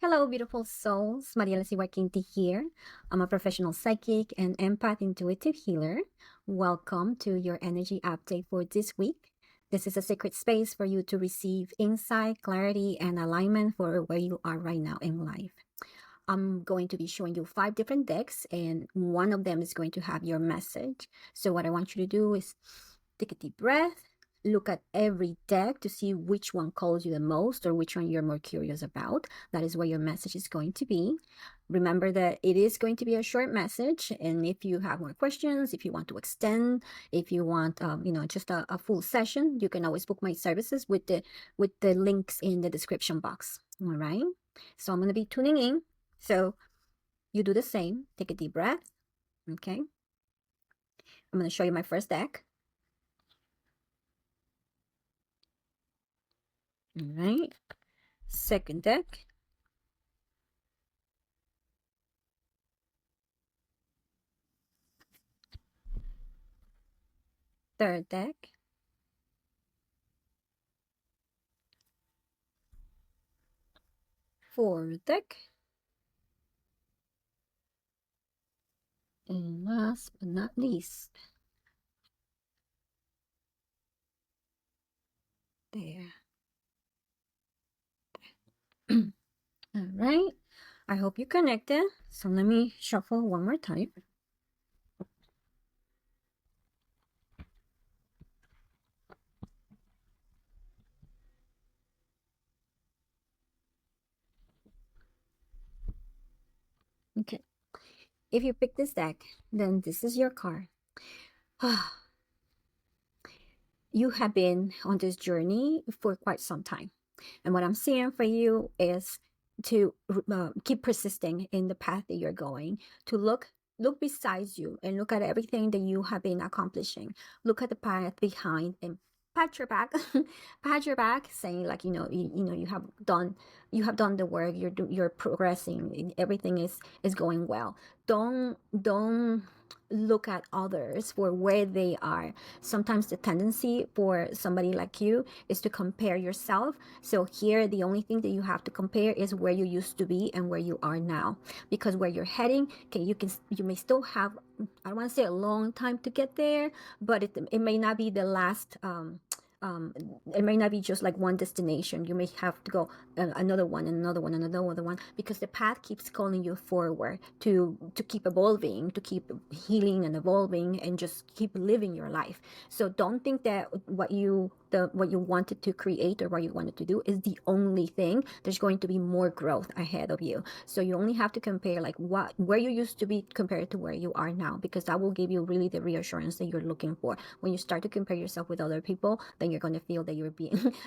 Hello, beautiful souls. Maria Lesiwa Quinti here. I'm a professional psychic and empath intuitive healer. Welcome to your energy update for this week. This is a sacred space for you to receive insight, clarity, and alignment for where you are right now in life. I'm going to be showing you 5 different decks, and one of them is going to have your message. So, what I want you to do is take a deep breath, look at every deck to see which one calls you the most or which one you're more curious about. That is where your message is going to be. Remember that it is going to be a short message, and if you have more questions, if you want to extend, if you want just a full session, you can always book my services with the links in the description box. All right, so I'm going to be tuning in, so you do the same. Take a deep breath. Okay, I'm going to show you my first deck. All right, second deck. Third deck. Fourth deck. And last but not least, there. All right, I hope you connected. So let me shuffle one more time. Okay, if you pick this deck, then this is your card. You have been on this journey for quite some time. And what I'm seeing for you is to keep persisting in the path that you're going, to look besides you and look at everything that you have been accomplishing. Look at the path behind and pat your back, pat your back, saying like you have done the work. You're progressing. Everything is going well. Don't look at others for where they are. Sometimes the tendency for somebody like you is to compare yourself. So here, the only thing that you have to compare is where you used to be and where you are now. Because where you're heading, you may still have, I don't want to say a long time to get there, but it may not be the last. Um, it may not be just like one destination. You may have to go another one, another one, another one, because the path keeps calling you forward to keep evolving, to keep healing and evolving, and just keep living your life. So don't think that what you wanted to create or what you wanted to do is the only thing. There's going to be more growth ahead of you. So you only have to compare like where you used to be compared to where you are now, because that will give you really the reassurance that you're looking for. When you start to compare yourself with other people, then you're going to feel that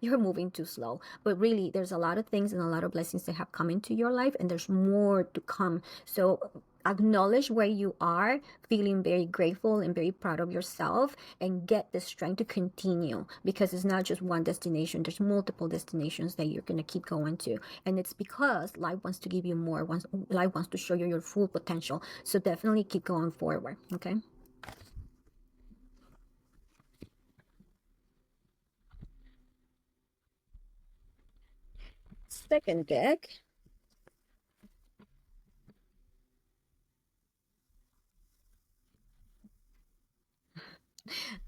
you're moving too slow. But really, there's a lot of things and a lot of blessings that have come into your life, and there's more to come. So acknowledge where you are, feeling very grateful and very proud of yourself, and get the strength to continue, because it's not just one destination. There's multiple destinations that you're going to keep going to, and it's because life wants to give you more. Life wants to show you your full potential. So definitely keep going forward. Okay, second deck.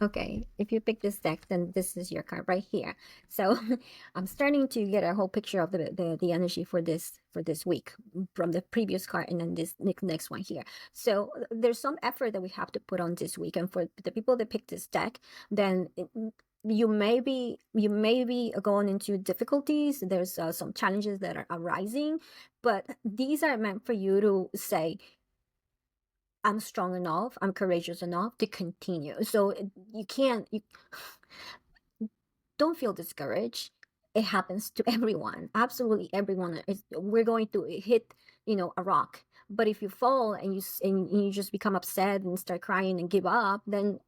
Okay, if you pick this deck, then this is your card right here. So I'm starting to get a whole picture of the energy for this week from the previous card and then this next one here. So there's some effort that we have to put on this week, and for the people that pick this deck, then you may be going into difficulties. There's some challenges that are arising, but these are meant for you to say, I'm strong enough, I'm courageous enough to continue. So you don't feel discouraged. It happens to everyone. Absolutely everyone. We're going to hit, a rock. But if you fall and you just become upset and start crying and give up, then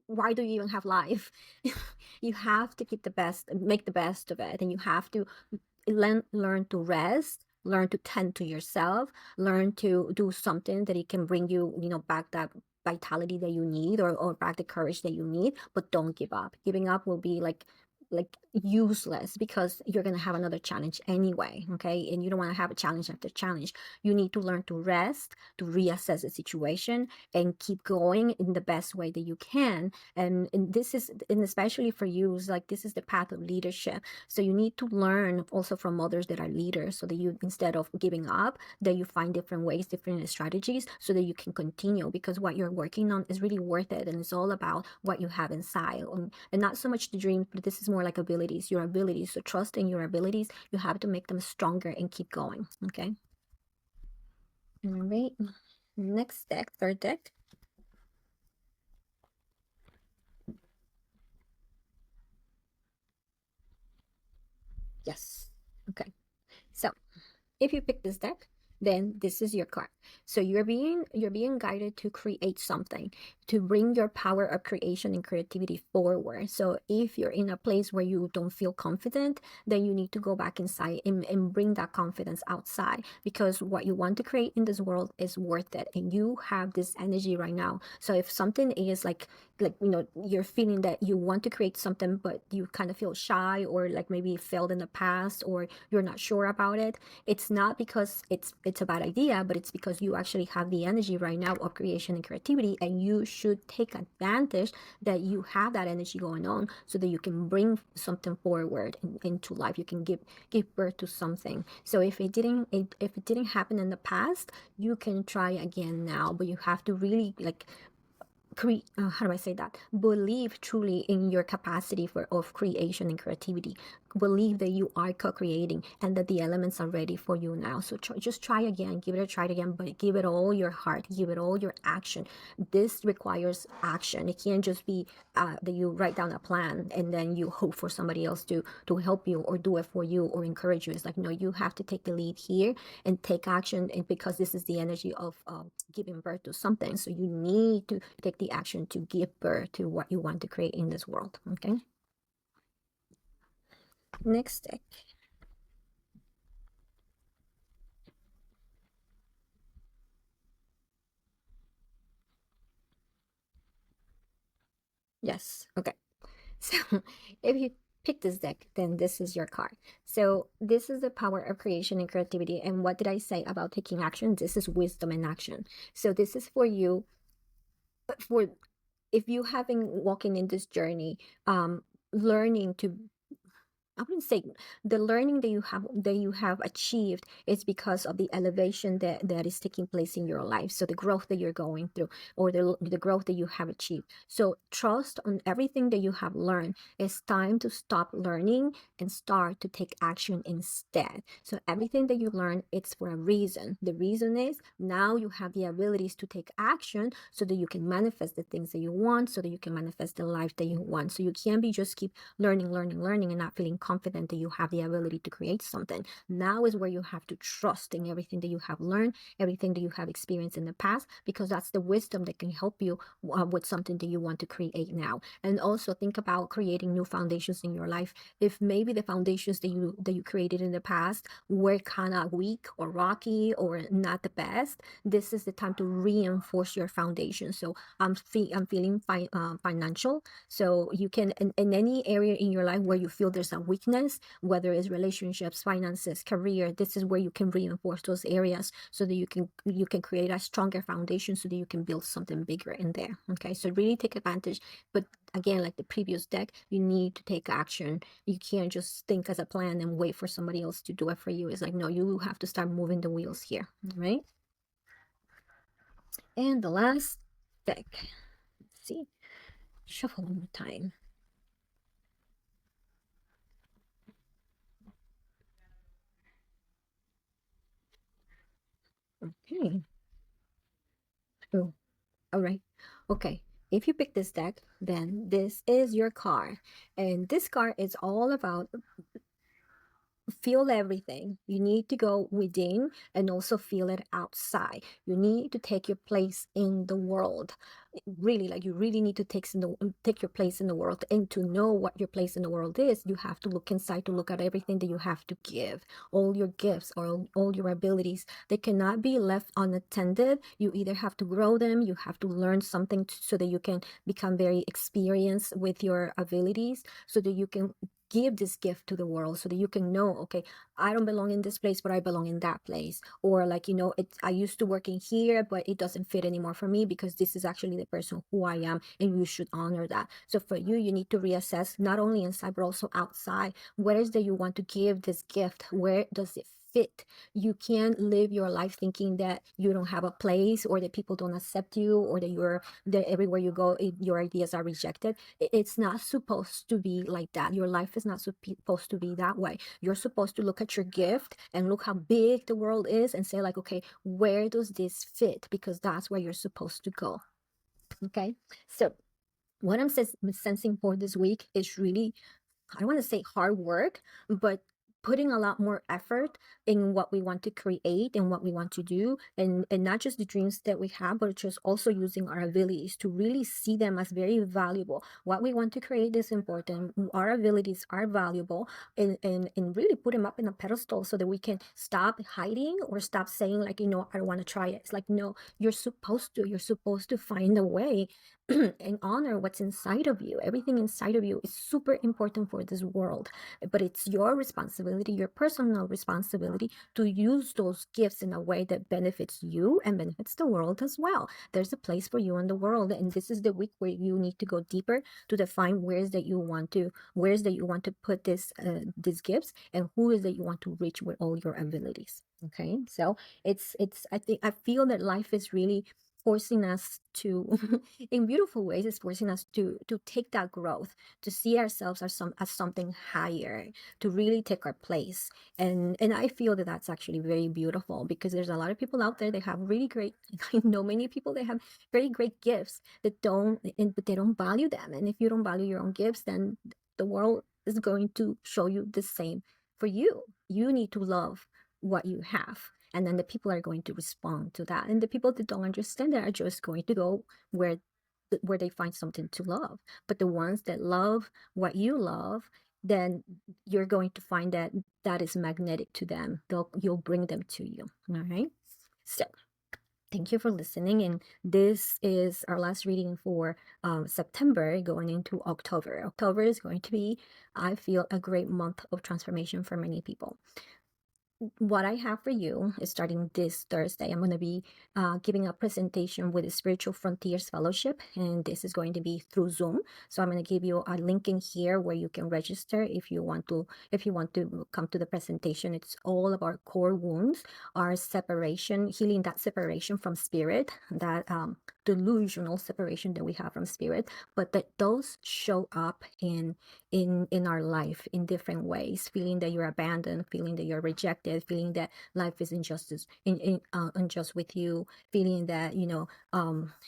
why do you even have life? You have to make the best of it, and you have to learn to rest, learn to tend to yourself, learn to do something that it can bring you, back that vitality that you need, or back the courage that you need. But don't give up. Giving up will be like useless because you're going to have another challenge anyway. Okay. And you don't want to have a challenge after challenge. You need to learn to rest, to reassess the situation, and keep going in the best way that you can. And this is, and especially for you, it's like this is the path of leadership. So you need to learn also from others that are leaders, so that you, instead of giving up, that you find different ways, different strategies, so that you can continue, because what you're working on is really worth it. And it's all about what you have inside, and not so much the dream, but this is more like abilities, your abilities. So trust in your abilities. You have to make them stronger and keep going. Okay. All right. Next deck, third deck. Yes. Okay. So if you pick this deck, then this is your card. So you're being guided to create something, to bring your power of creation and creativity forward. So if you're in a place where you don't feel confident, then you need to go back inside and bring that confidence outside, because what you want to create in this world is worth it, and you have this energy right now. So if something is like you're feeling that you want to create something, but you kind of feel shy, or like maybe failed in the past, or you're not sure about it, it's not because it's a bad idea, but it's because you actually have the energy right now of creation and creativity, and you should take advantage that you have that energy going on, so that you can bring something forward into life. You can give birth to something. So if it didn't happen in the past, you can try again now, but you have to really like how do I say that? Believe truly in your capacity of creation and creativity. Believe that you are co-creating and that the elements are ready for you now. So just try again, give it a try again, but give it all your heart, give it all your action. This requires action. It can't just be that you write down a plan and then you hope for somebody else to help you or do it for you or encourage you. It's like, no, you have to take the lead here and take action, and because this is the energy of giving birth to something, so you need to take the action to give birth to what you want to create in this world. Okay. Next deck. Yes. Okay. So if you pick this deck, then this is your card. So this is the power of creation and creativity. And what did I say about taking action? This is wisdom in action. So this is for you, for if you have been walking in this journey, learning to, I wouldn't say, the learning that you have achieved is because of the elevation that is taking place in your life. So the growth that you're going through, or the growth that you have achieved. So trust on everything that you have learned. It's time to stop learning and start to take action instead. So everything that you learn, it's for a reason. The reason is now you have the abilities to take action, so that you can manifest the things that you want, so that you can manifest the life that you want. So you can't be just keep learning, and not feeling confident that you have the ability to create something. Now is where you have to trust in everything that you have learned, everything that you have experienced in the past, because that's the wisdom that can help you with something that you want to create now. And also think about creating new foundations in your life. If maybe the foundations that you created in the past were kind of weak or rocky or not the best, this is the time to reinforce your foundation. So I'm feeling financial. So you can, in any area in your life where you feel there's a weakness, whether it's relationships, finances, career, this is where you can reinforce those areas, so that you can create a stronger foundation, so that you can build something bigger in there. Okay, so really take advantage. But again, like the previous deck, you need to take action. You can't just think as a plan and wait for somebody else to do it for you. It's like, no, you have to start moving the wheels here. Right. And the last deck. Let's see. Shuffle one more time. Okay. Oh, all right. Okay. If you pick this deck, then this is your card. And this card is all about feel everything. You need to go within and also feel it outside. You need to take your place in the world. Really, like you really need to take your place in the world. And to know what your place in the world is, you have to look inside, to look at everything that you have to give, all your gifts or all your abilities. They cannot be left unattended. You either have to grow them, you have to learn something so that you can become very experienced with your abilities, so that you can give this gift to the world so that you can know, okay, I don't belong in this place, but I belong in that place. Or like, I used to work in here, but it doesn't fit anymore for me because this is actually the person who I am, and you should honor that. So for you, you need to reassess not only inside, but also outside. Where is that you want to give this gift? Where does it fit? You can't live your life thinking that you don't have a place, or that people don't accept you, or that everywhere you go, your ideas are rejected. It's not supposed to be like that. Your life is not supposed to be that way. You're supposed to look at your gift and look how big the world is and say like, okay, where does this fit? Because that's where you're supposed to go. Okay. So what I'm sensing for this week is really, I don't want to say hard work, but putting a lot more effort in what we want to create and what we want to do, and not just the dreams that we have, but just also using our abilities to really see them as very valuable. What we want to create is important. Our abilities are valuable, and really put them up in a pedestal so that we can stop hiding or stop saying like, I don't want to try it. It's like, no, you're supposed to find a way and honor what's inside of you. Everything inside of you is super important for this world, but it's your responsibility, your personal responsibility, to use those gifts in a way that benefits you and benefits the world as well. There's a place for you in the world, and this is the week where you need to go deeper to define where is that you want to put these gifts, and who is that you want to reach with all your abilities. Okay, so I feel that life is really forcing us to in beautiful ways. It's forcing us to take that growth, to see ourselves as something higher, to really take our place. And I feel that that's actually very beautiful, because there's a lot of people out there that have really great I know many people that have very great gifts but they don't value them. And if you don't value your own gifts, then the world is going to show you the same. For you need to love what you have, and then the people are going to respond to that, and the people that don't understand that are just going to go where they find something to love. But the ones that love what you love, then you're going to find that that is magnetic to them. You'll bring them to you. All right, so thank you for listening, and this is our last reading for September, going into October. October is going to be, I feel, a great month of transformation for many people. What I have for you is, starting this Thursday, I'm going to be giving a presentation with the Spiritual Frontiers Fellowship, and this is going to be through Zoom. So I'm going to give you a link in here where you can register if you want to come to the presentation. It's all about core wounds, our separation, healing that separation from spirit, that delusional separation that we have from spirit, but that those show up in our life in different ways. Feeling that you're abandoned, feeling that you're rejected, feeling that life is unjust with you, feeling that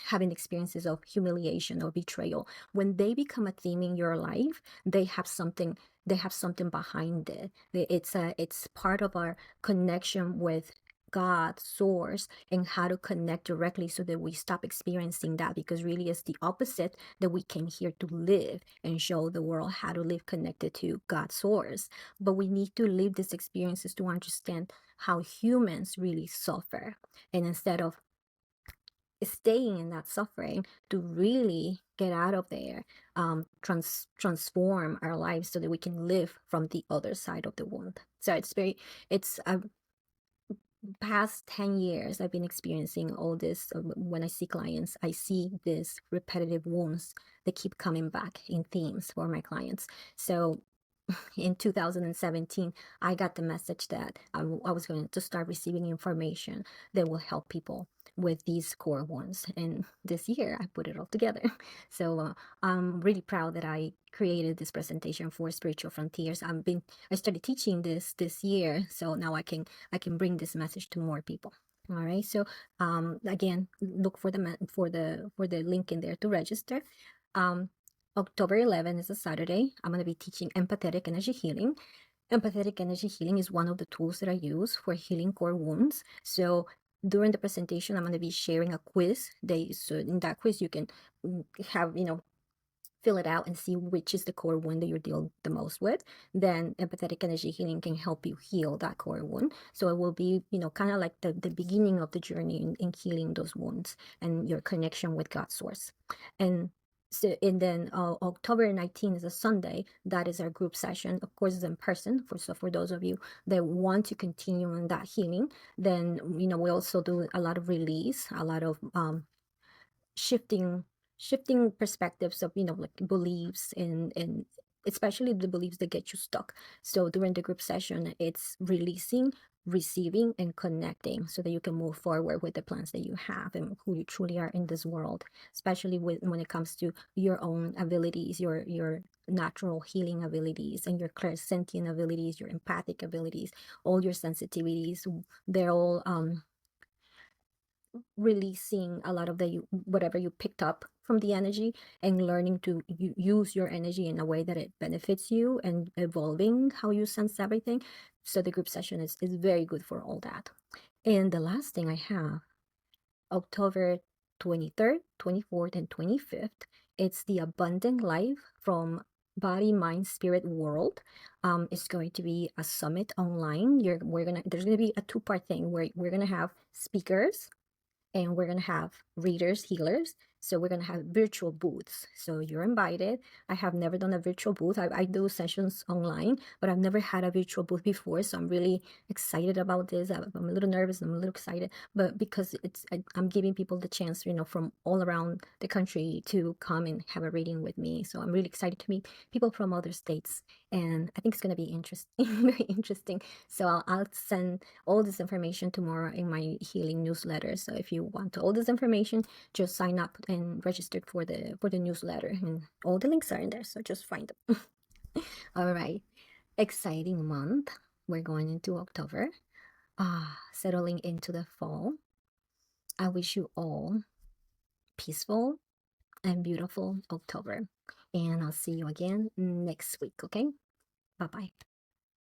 having experiences of humiliation or betrayal. When they become a theme in your life, they have something behind it. It's part of our connection with God, source, and how to connect directly so that we stop experiencing that, because really it's the opposite, that we came here to live and show the world how to live connected to God's source. But we need to live these experiences to understand how humans really suffer. And instead of staying in that suffering, to really get out of there, transform our lives so that we can live from the other side of the wound. So it's past 10 years I've been experiencing all this. When I see clients, I see these repetitive wounds that keep coming back in themes for my clients. So in 2017, I got the message that I was going to start receiving information that will help people with these core ones. And this year, I put it all together. So I'm really proud that I created this presentation for Spiritual Frontiers. I started teaching this year, so now I can bring this message to more people. All right. So again, look for the link in there to register. October 11 is a Saturday. I'm going to be teaching empathetic energy healing. Empathetic energy healing is one of the tools that I use for healing core wounds. So during the presentation, I'm going to be sharing a quiz. So in that quiz, you can have, fill it out and see which is the core wound that you're dealing the most with. Then empathetic energy healing can help you heal that core wound. So it will be, kind of like the beginning of the journey in healing those wounds and your connection with God's source. And So, and then October 19th is a Sunday. That is our group session. Of course, it's in person. For those of you that want to continue in that healing, then we also do a lot of release, a lot of shifting shifting perspectives of like beliefs, and especially the beliefs that get you stuck. So during the group session, it's releasing, receiving, and connecting so that you can move forward with the plans that you have and who you truly are in this world, especially when it comes to your own abilities, your natural healing abilities, and your clairsentient abilities, your empathic abilities, all your sensitivities. They're all releasing a lot of the whatever you picked up from the energy, and learning to use your energy in a way that it benefits you, and evolving how you sense everything. So the group session is very good for all that. And the last thing I have, October 23rd, 24th, and 25th, it's the Abundant Life from Body, Mind, Spirit World. It's going to be a summit online. There's gonna be a two-part thing where we're gonna have speakers, and we're going to have readers, healers. So we're going to have virtual booths. So you're invited. I have never done a virtual booth. I do sessions online, but I've never had a virtual booth before. So I'm really excited about this. I'm a little nervous. I'm a little excited, but because I'm giving people the chance, from all around the country to come and have a reading with me. So I'm really excited to meet people from other states. And I think it's going to be interesting, very interesting. So I'll send all this information tomorrow in my healing newsletter. So if you want all this information, just sign up and register for the newsletter, and all the links are in there. So just find them. All right, exciting month. We're going into October. Settling into the fall. I wish you all peaceful and beautiful October, and I'll see you again next week. Okay, bye bye.